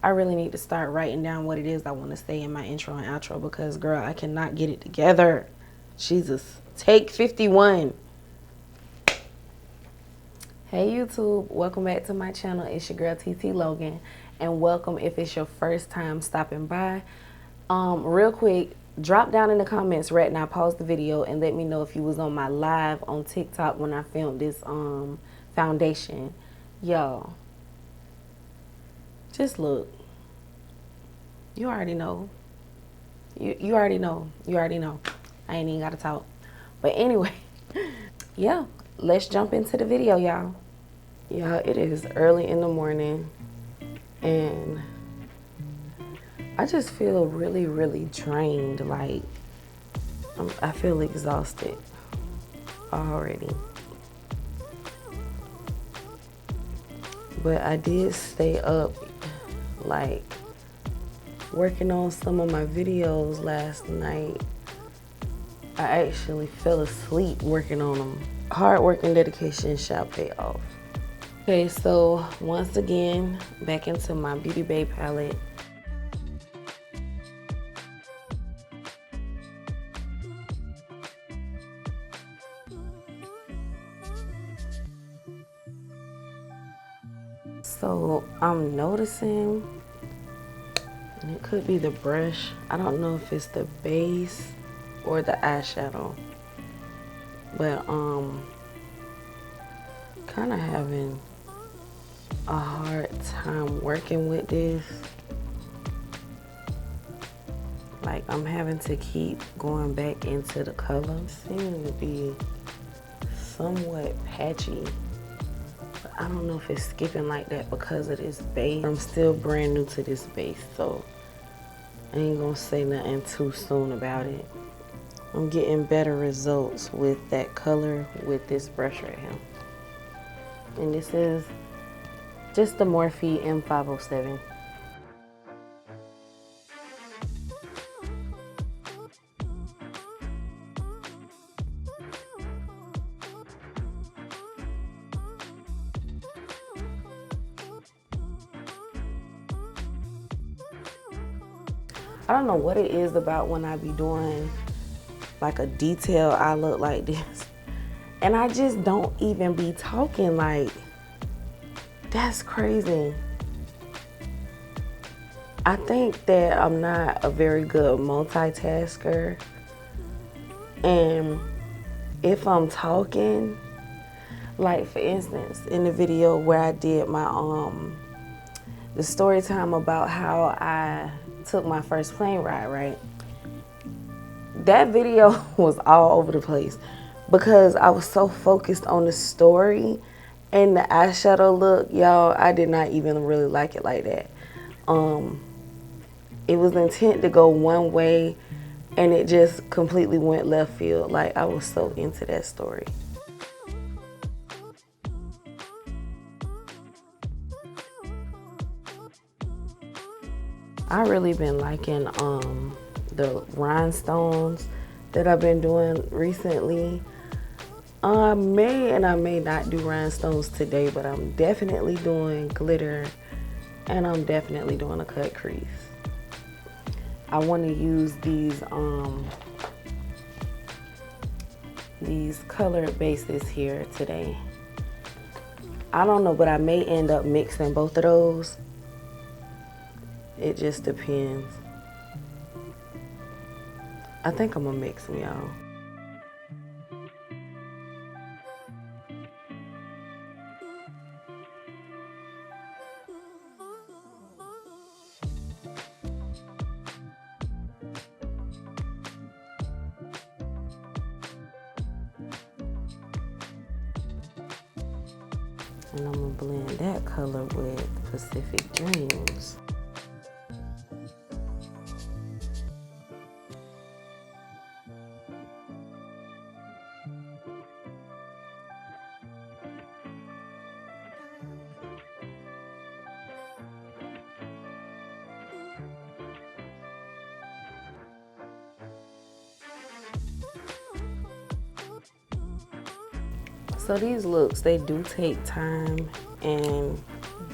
I really need to start writing down what it is I want to say in my intro and outro because, girl, I cannot get it together. Jesus. Take 51. Hey YouTube, welcome back to my channel. It's your girl TT Logan, and welcome if it's your first time stopping by. Real quick, drop down in the comments right now, pause the video, and let me know if you was on my live on TikTok when I filmed this foundation. Y'all, just look. You already know. You already know. You already know. I ain't even gotta talk. But anyway, yeah, let's jump into the video, y'all. Y'all, it is early in the morning, and I just feel really, really drained. Like, I feel exhausted already. But I did stay up, like, working on some of my videos last night. I actually fell asleep working on them. Hard work and dedication shall pay off. Okay, so once again, back into my Beauty Bay palette. So I'm noticing, and it could be the brush. I don't know if it's the base or the eyeshadow, but kind of having a hard time working with this. Like, I'm having to keep going back into the color. Seeming to be somewhat patchy. I don't know if it's skipping like that because of this base. I'm still brand new to this base, so I ain't gonna say nothing too soon about it. I'm getting better results with that color with this brush right here. And this is just the Morphe M507. I don't know what it is about when I be doing like a detail eye look like this, and I just don't even be talking. Like, that's crazy. I think that I'm not a very good multitasker, and if I'm talking, like for instance in the video where I did my the story time about how I took my first plane ride, right? That video was all over the place because I was so focused on the story and the eyeshadow look, y'all. I did not even really like it like that. It was intent to go one way and it just completely went left field. Like, I was so into that story. I really been liking the rhinestones that I've been doing recently. I may and I may not do rhinestones today, but I'm definitely doing glitter and I'm definitely doing a cut crease. I want to use these colored bases here today. I don't know, but I may end up mixing both of those. It just depends. I think I'm gonna mix them, y'all. And I'm gonna blend that color with Pacific Dreams. So these looks, they do take time and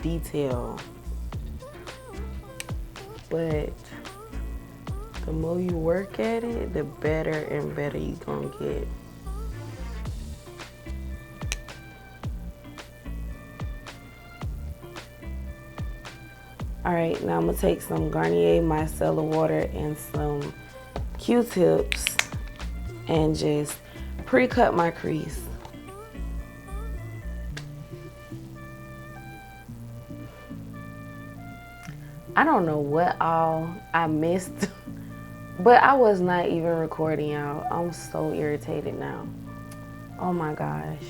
detail. but the more you work at it, the better and better you gonna get. All right, now I'm gonna take some Garnier micellar water and some Q-tips and just pre-cut my crease. I don't know what all I missed, but I was not even recording, y'all. I'm so irritated now. Oh my gosh.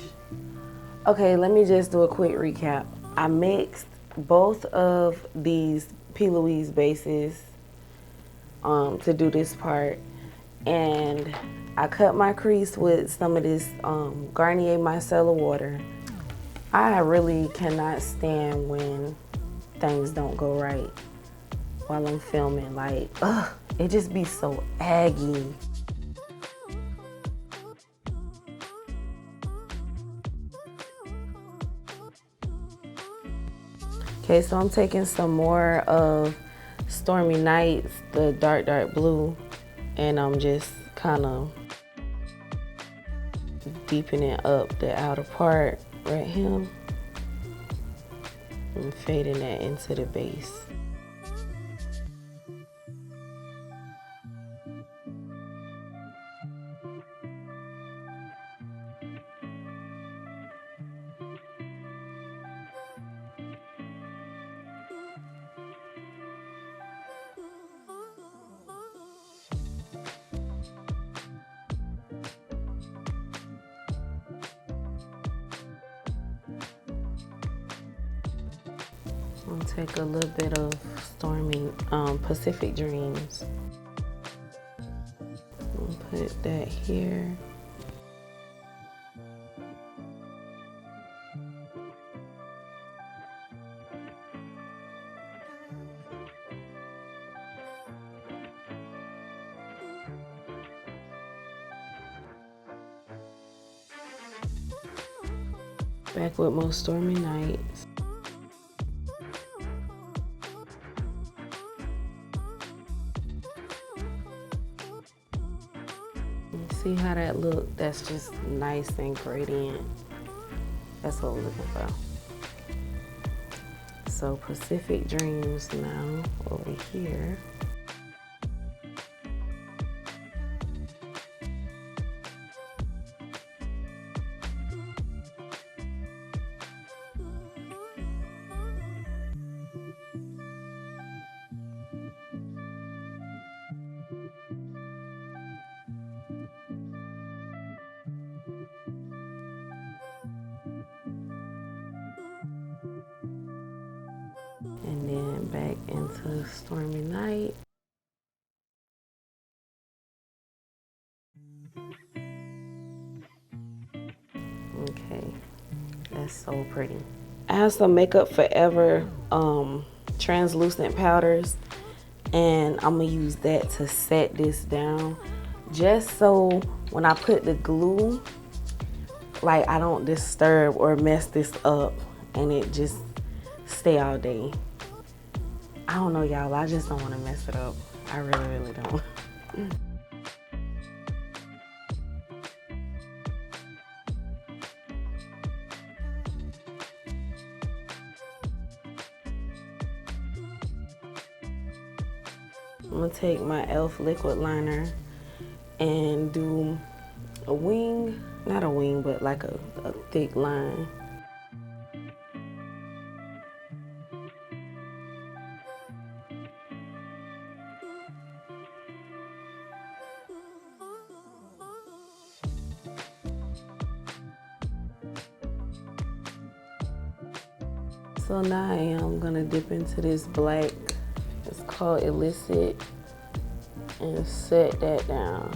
Okay, let me just do a quick recap. I mixed both of these P. Louise bases to do this part, and I cut my crease with some of this Garnier micellar water. I really cannot stand when things don't go right while I'm filming. Like, ugh, it just be so aggy. Okay, so I'm taking some more of Stormy Nights, the dark blue, and I'm just kind of deepening up the outer part right here and fading that into the base. I'll take a little bit of Stormy Pacific Dreams. I'll put that here. Back with more Stormy Nights. See how that look? That's just nice and gradient. That's what we're looking for. So Pacific Dreams now over here. And then back into Stormy Night. Okay, that's so pretty. I have some Makeup Forever translucent powders, and I'm gonna use that to set this down, just so when I put the glue, like, I don't disturb or mess this up and it just stay all day. I don't know, y'all, I just don't want to mess it up. I really don't. I'm gonna take my e.l.f. liquid liner and do a wing, not a wing, but like a thick line. So now I am gonna dip into this black, it's called Illicit, and set that down.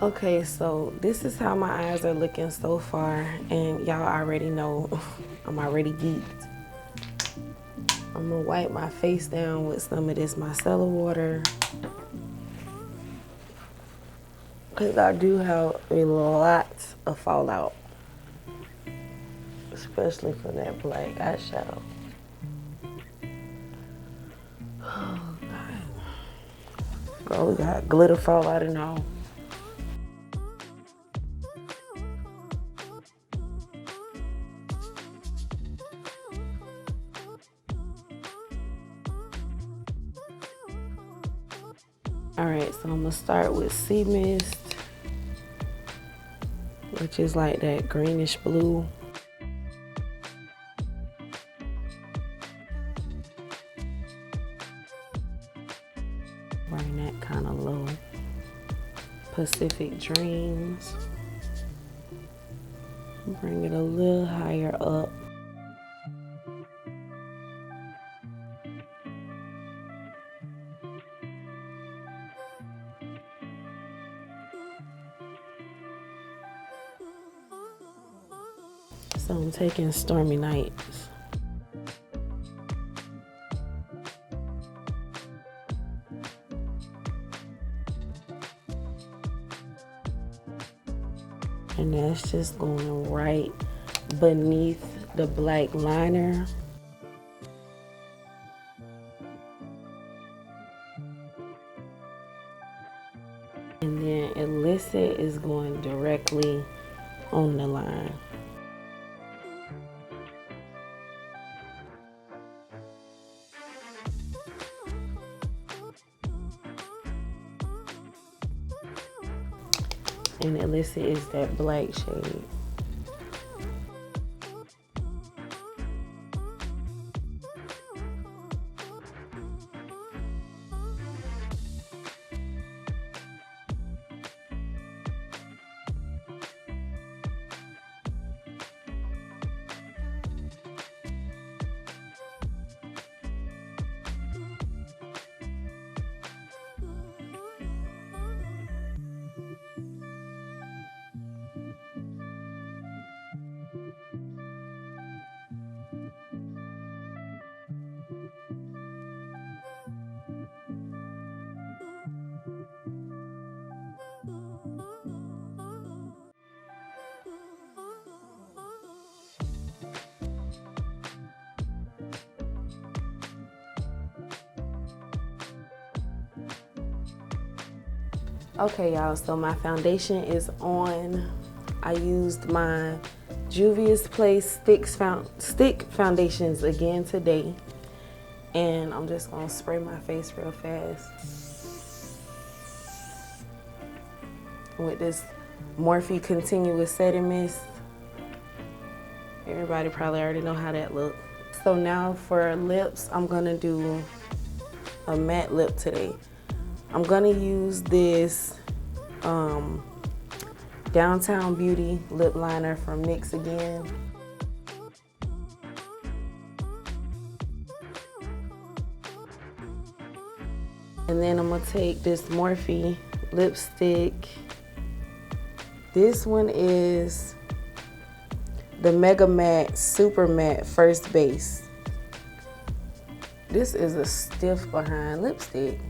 Okay, so this is how my eyes are looking so far, and y'all already know I'm already geeked. I'm gonna wipe my face down with some of this micellar water, because I do have a lot of fallout, especially for that black eyeshadow. Oh God. Girl, we got glitter fallout and all. All right, so I'm gonna start with sea mist, which is like that greenish blue. Bring that kind of low. Pacific Dreams. Bring it a little higher up. So I'm taking Stormy Nights. And that's just going right beneath the black liner. And then Illicit is going directly on the line. And Illicit is that black shade. Okay, y'all, so my foundation is on. I used my Juvia's Place stick foundations again today. And I'm just gonna spray my face real fast with this Morphe Continuous Setting Mist. Everybody probably already know how that looks. So now for lips, I'm gonna do a matte lip today. I'm gonna use this Downtown Beauty lip liner from NYX again. And then I'm gonna take this Morphe lipstick. This one is the Mega Matte Super Matte First Base. This is a stiff behind lipstick.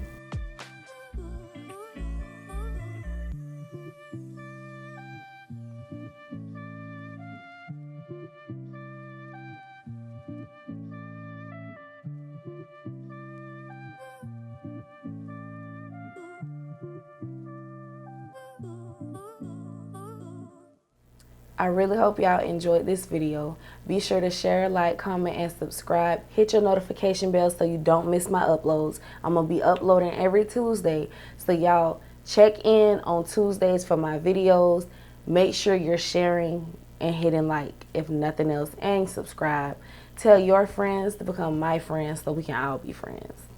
I really hope y'all enjoyed this video. Be sure to share, like, comment, and subscribe. Hit your notification bell so you don't miss my uploads. I'm going to be uploading every Tuesday. So y'all check in on Tuesdays for my videos. Make sure you're sharing and hitting like if nothing else, and subscribe. Tell your friends to become my friends so we can all be friends.